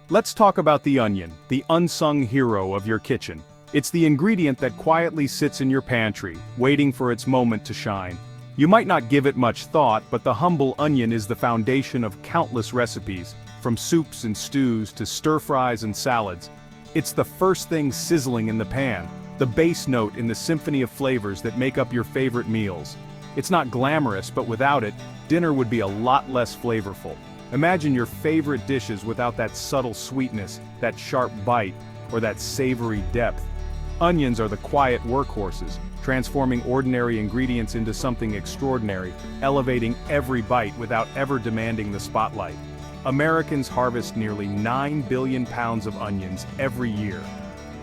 Let's talk about the onion, the unsung hero of your kitchen. It's the ingredient that quietly sits in your pantry, waiting for its moment to shine. You might not give it much thought, but the humble onion is the foundation of countless recipes, from soups and stews to stir-fries and salads. It's the first thing sizzling in the pan, the bass note in the symphony of flavors that make up your favorite meals. It's not glamorous, but without it, dinner would be a lot less flavorful. Imagine your favorite dishes without that subtle sweetness, that sharp bite, or that savory depth. Onions are the quiet workhorses, transforming ordinary ingredients into something extraordinary, elevating every bite without ever demanding the spotlight. Americans harvest nearly 9 billion pounds of onions every year.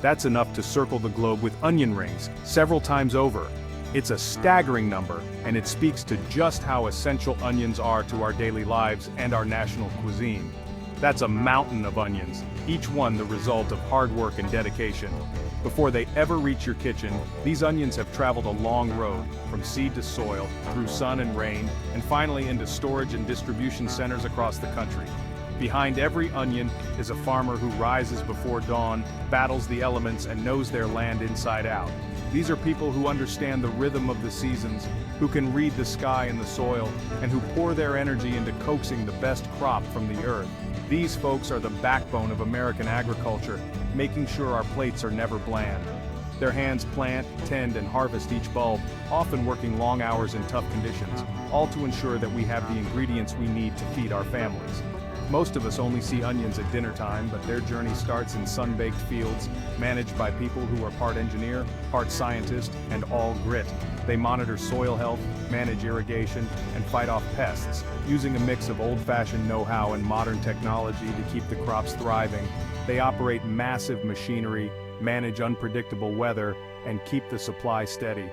That's enough to circle the globe with onion rings, several times over. It's a staggering number, and it speaks to just how essential onions are to our daily lives and our national cuisine. That's a mountain of onions, each one the result of hard work and dedication. Before they ever reach your kitchen, these onions have traveled a long road, from seed to soil, through sun and rain, and finally into storage and distribution centers across the country. Behind every onion is a farmer who rises before dawn, battles the elements, and knows their land inside out. These are people who understand the rhythm of the seasons, who can read the sky and the soil, and who pour their energy into coaxing the best crop from the earth. These folks are the backbone of American agriculture, making sure our plates are never bland. Their hands plant, tend, and harvest each bulb, often working long hours in tough conditions, all to ensure that we have the ingredients we need to feed our families. Most of us only see onions at dinner time, but their journey starts in sun-baked fields, managed by people who are part engineer, part scientist, and all grit. They monitor soil health, manage irrigation, and fight off pests, using a mix of old-fashioned know-how and modern technology to keep the crops thriving. They operate massive machinery, manage unpredictable weather, and keep the supply steady.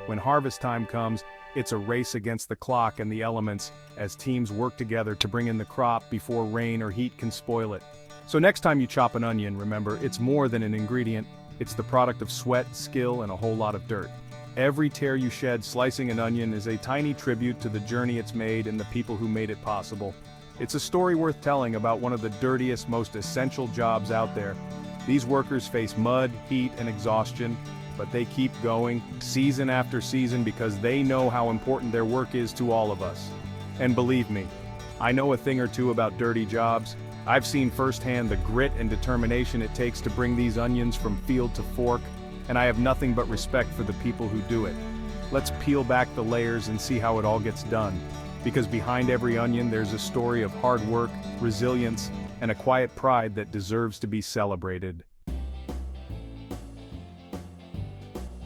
When harvest time comes, it's a race against the clock and the elements, as teams work together to bring in the crop before rain or heat can spoil it. So next time you chop an onion, remember, it's more than an ingredient. It's the product of sweat, skill, and a whole lot of dirt. Every tear you shed slicing an onion is a tiny tribute to the journey it's made and the people who made it possible. It's a story worth telling about one of the dirtiest, most essential jobs out there. These workers face mud, heat, and exhaustion, but they keep going, season after season, because they know how important their work is to all of us. And believe me, I know a thing or two about dirty jobs. I've seen firsthand the grit and determination it takes to bring these onions from field to fork, and I have nothing but respect for the people who do it. Let's peel back the layers and see how it all gets done. Because behind every onion there's a story of hard work, resilience, and a quiet pride that deserves to be celebrated.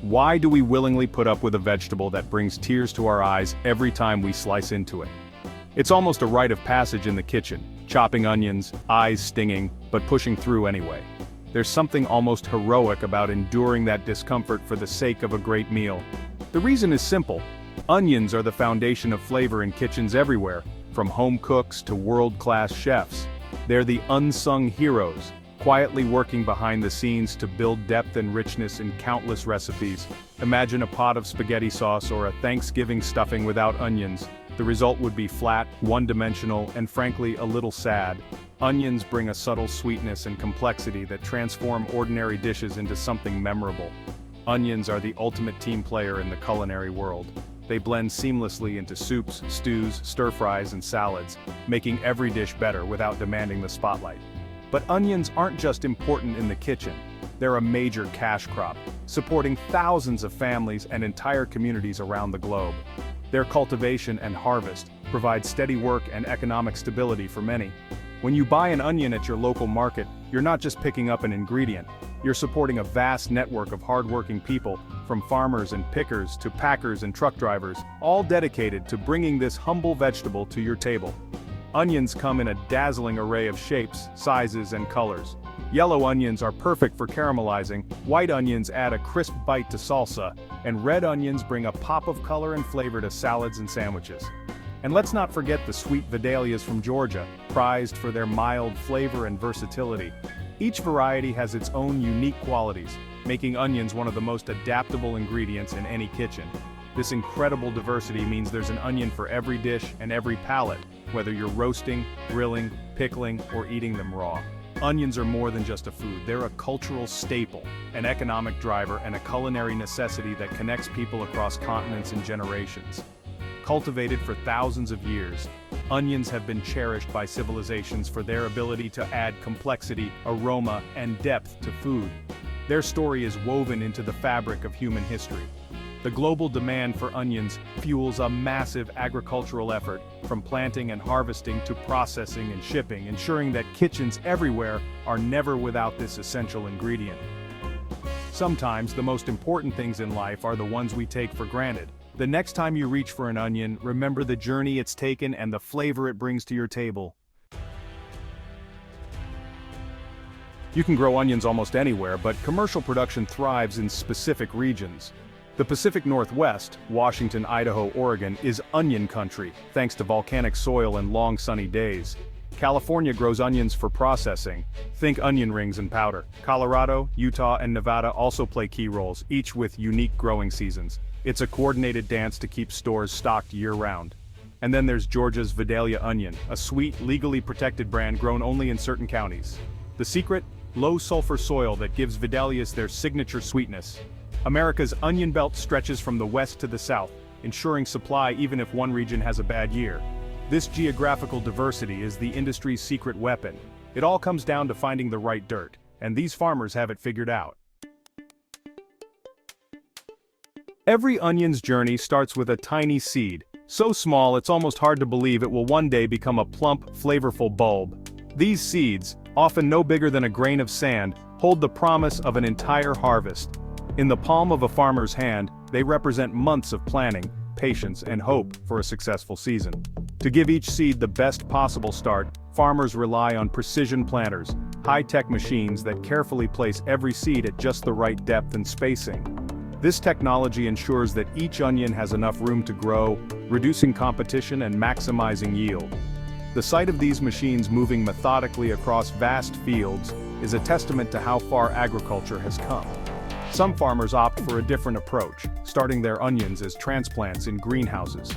Why do we willingly put up with a vegetable that brings tears to our eyes every time we slice into it? It's almost a rite of passage in the kitchen, chopping onions, eyes stinging, but pushing through anyway. There's something almost heroic about enduring that discomfort for the sake of a great meal. The reason is simple. Onions are the foundation of flavor in kitchens everywhere, from home cooks to world-class chefs. They're the unsung heroes, quietly working behind the scenes to build depth and richness in countless recipes. Imagine a pot of spaghetti sauce or a Thanksgiving stuffing without onions. The result would be flat, one-dimensional, and frankly a little sad. Onions bring a subtle sweetness and complexity that transform ordinary dishes into something memorable. Onions are the ultimate team player in the culinary world. They blend seamlessly into soups, stews, stir-fries, and salads, making every dish better without demanding the spotlight. But onions aren't just important in the kitchen. They're a major cash crop, supporting thousands of families and entire communities around the globe. Their cultivation and harvest provide steady work and economic stability for many. When you buy an onion at your local market, you're not just picking up an ingredient. You're supporting a vast network of hardworking people, from farmers and pickers to packers and truck drivers, all dedicated to bringing this humble vegetable to your table. Onions come in a dazzling array of shapes, sizes, and colors. Yellow onions are perfect for caramelizing, white onions add a crisp bite to salsa, and red onions bring a pop of color and flavor to salads and sandwiches. And let's not forget the sweet Vidalias from Georgia, prized for their mild flavor and versatility. Each variety has its own unique qualities, making onions one of the most adaptable ingredients in any kitchen. This incredible diversity means there's an onion for every dish and every palate, whether you're roasting, grilling, pickling, or eating them raw. Onions are more than just a food, they're a cultural staple, an economic driver, and a culinary necessity that connects people across continents and generations. Cultivated for thousands of years, onions have been cherished by civilizations for their ability to add complexity, aroma, and depth to food. Their story is woven into the fabric of human history. The global demand for onions fuels a massive agricultural effort, from planting and harvesting to processing and shipping, ensuring that kitchens everywhere are never without this essential ingredient. Sometimes the most important things in life are the ones we take for granted. The next time you reach for an onion, remember the journey it's taken and the flavor it brings to your table. You can grow onions almost anywhere, but commercial production thrives in specific regions. The Pacific Northwest, Washington, Idaho, Oregon, is onion country, thanks to volcanic soil and long sunny days. California grows onions for processing. Think onion rings and powder. Colorado, Utah, and Nevada also play key roles, each with unique growing seasons. It's a coordinated dance to keep stores stocked year-round. And then there's Georgia's Vidalia onion, a sweet, legally protected brand grown only in certain counties. The secret? Low-sulfur soil that gives Vidalias their signature sweetness. America's onion belt stretches from the west to the south, ensuring supply even if one region has a bad year. This geographical diversity is the industry's secret weapon. It all comes down to finding the right dirt, and these farmers have it figured out. Every onion's journey starts with a tiny seed, so small it's almost hard to believe it will one day become a plump, flavorful bulb. These seeds, often no bigger than a grain of sand, hold the promise of an entire harvest. In the palm of a farmer's hand, they represent months of planning, patience, and hope for a successful season. To give each seed the best possible start, farmers rely on precision planters, high-tech machines that carefully place every seed at just the right depth and spacing. This technology ensures that each onion has enough room to grow, reducing competition and maximizing yield. The sight of these machines moving methodically across vast fields is a testament to how far agriculture has come. Some farmers opt for a different approach, starting their onions as transplants in greenhouses.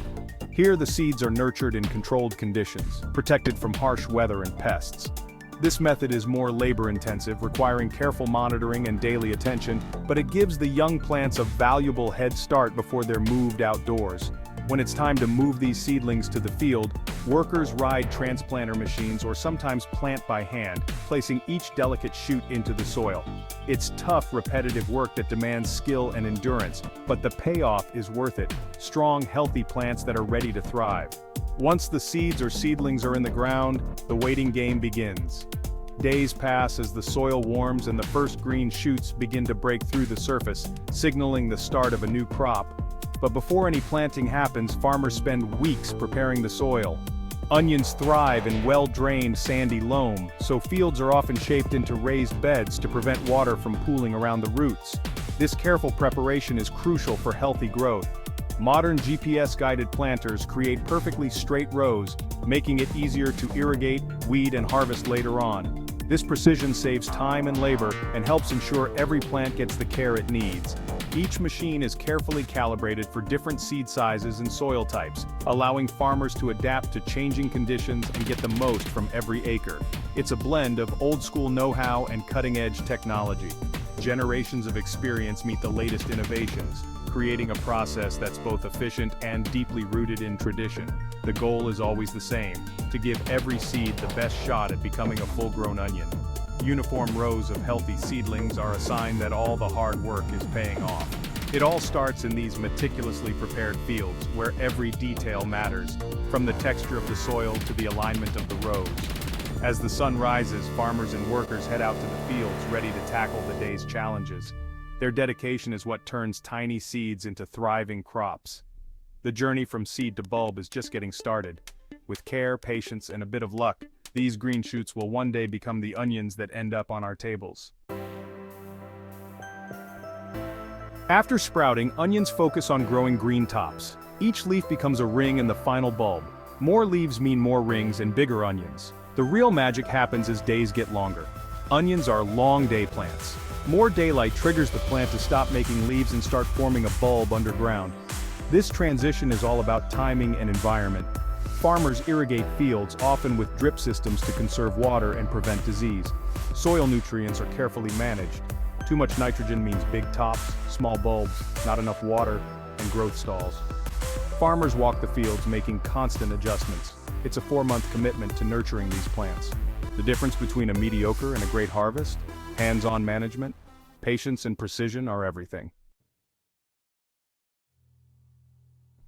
Here the seeds are nurtured in controlled conditions, protected from harsh weather and pests. This method is more labor-intensive, requiring careful monitoring and daily attention, but it gives the young plants a valuable head start before they're moved outdoors. When it's time to move these seedlings to the field, workers ride transplanter machines or sometimes plant by hand, placing each delicate shoot into the soil. It's tough, repetitive work that demands skill and endurance, but the payoff is worth it. Strong, healthy plants that are ready to thrive. Once the seeds or seedlings are in the ground, the waiting game begins. Days pass as the soil warms and the first green shoots begin to break through the surface, signaling the start of a new crop. But before any planting happens, farmers spend weeks preparing the soil. Onions thrive in well-drained sandy loam, so fields are often shaped into raised beds to prevent water from pooling around the roots. This careful preparation is crucial for healthy growth. Modern GPS-guided planters create perfectly straight rows, making it easier to irrigate, weed, and harvest later on. This precision saves time and labor and helps ensure every plant gets the care it needs. Each machine is carefully calibrated for different seed sizes and soil types, allowing farmers to adapt to changing conditions and get the most from every acre. It's a blend of old-school know-how and cutting-edge technology. Generations of experience meet the latest innovations, creating a process that's both efficient and deeply rooted in tradition. The goal is always the same: to give every seed the best shot at becoming a full-grown onion. Uniform rows of healthy seedlings are a sign that all the hard work is paying off. It all starts in these meticulously prepared fields, where every detail matters, from the texture of the soil to the alignment of the rows. As the sun rises, farmers and workers head out to the fields, ready to tackle the day's challenges. Their dedication is what turns tiny seeds into thriving crops. The journey from seed to bulb is just getting started. With care, patience, and a bit of luck, these green shoots will one day become the onions that end up on our tables. After sprouting, onions focus on growing green tops. Each leaf becomes a ring in the final bulb. More leaves mean more rings and bigger onions. The real magic happens as days get longer. Onions are long day plants. More daylight triggers the plant to stop making leaves and start forming a bulb underground. This transition is all about timing and environment. Farmers irrigate fields, often with drip systems to conserve water and prevent disease. Soil nutrients are carefully managed. Too much nitrogen means big tops, small bulbs, not enough water, and growth stalls. Farmers walk the fields making constant adjustments. It's a 4-month commitment to nurturing these plants. The difference between a mediocre and a great harvest? Hands-on management, patience and precision are everything.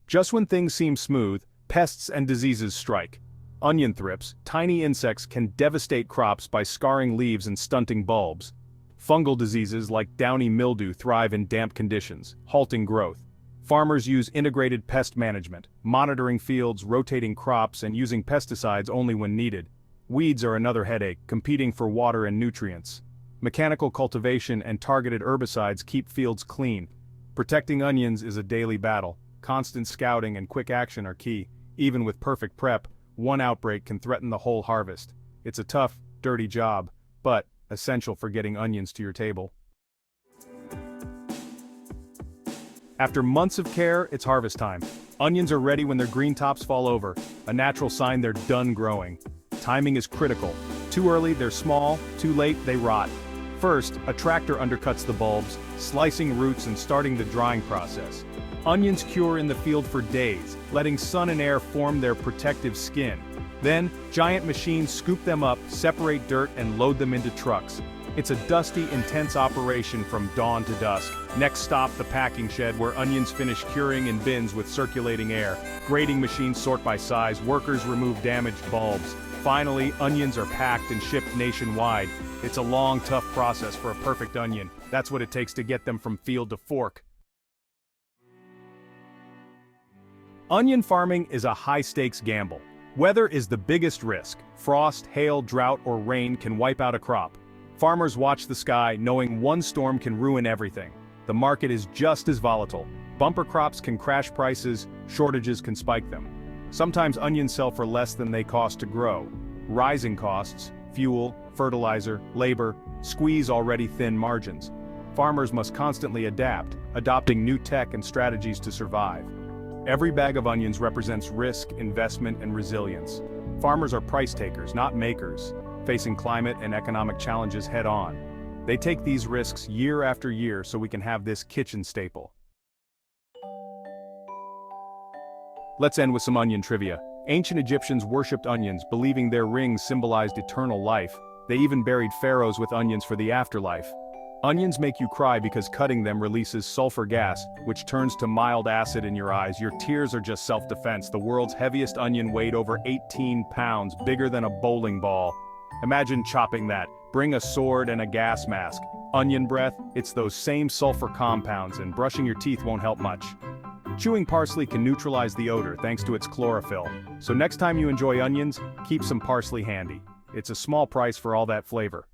Just when things seem smooth, pests and diseases strike. Onion thrips, tiny insects, can devastate crops by scarring leaves and stunting bulbs. Fungal diseases like downy mildew thrive in damp conditions, halting growth. Farmers use integrated pest management, monitoring fields, rotating crops, and using pesticides only when needed. Weeds are another headache, competing for water and nutrients. Mechanical cultivation and targeted herbicides keep fields clean. Protecting onions is a daily battle. Constant scouting and quick action are key. Even with perfect prep, one outbreak can threaten the whole harvest. It's a tough, dirty job, but essential for getting onions to your table. After months of care, it's harvest time. Onions are ready when their green tops fall over, a natural sign they're done growing. Timing is critical. Too early, they're small; too late, they rot. First, a tractor undercuts the bulbs, slicing roots and starting the drying process. Onions cure in the field for days, letting sun and air form their protective skin. Then, giant machines scoop them up, separate dirt, and load them into trucks. It's a dusty, intense operation from dawn to dusk. Next stop, the packing shed, where onions finish curing in bins with circulating air. Grading machines sort by size, workers remove damaged bulbs. Finally, onions are packed and shipped nationwide. It's a long, tough process for a perfect onion. That's what it takes to get them from field to fork. Onion farming is a high-stakes gamble. Weather is the biggest risk. Frost, hail, drought, or rain can wipe out a crop. Farmers watch the sky, knowing one storm can ruin everything. The market is just as volatile. Bumper crops can crash prices, shortages can spike them. Sometimes onions sell for less than they cost to grow. Rising costs, fuel, fertilizer, labor, squeeze already thin margins. Farmers must constantly adapt, adopting new tech and strategies to survive. Every bag of onions represents risk, investment, and resilience. Farmers are price takers, not makers, facing climate and economic challenges head-on. They take these risks year after year so we can have this kitchen staple. Let's end with some onion trivia. Ancient Egyptians worshipped onions, believing their rings symbolized eternal life. They even buried pharaohs with onions for the afterlife. Onions make you cry because cutting them releases sulfur gas, which turns to mild acid in your eyes. Your tears are just self-defense. The world's heaviest onion weighed over 18 pounds, bigger than a bowling ball. Imagine chopping that. Bring a sword and a gas mask. Onion breath, it's those same sulfur compounds, and brushing your teeth won't help much. Chewing parsley can neutralize the odor thanks to its chlorophyll. So next time you enjoy onions, keep some parsley handy. It's a small price for all that flavor.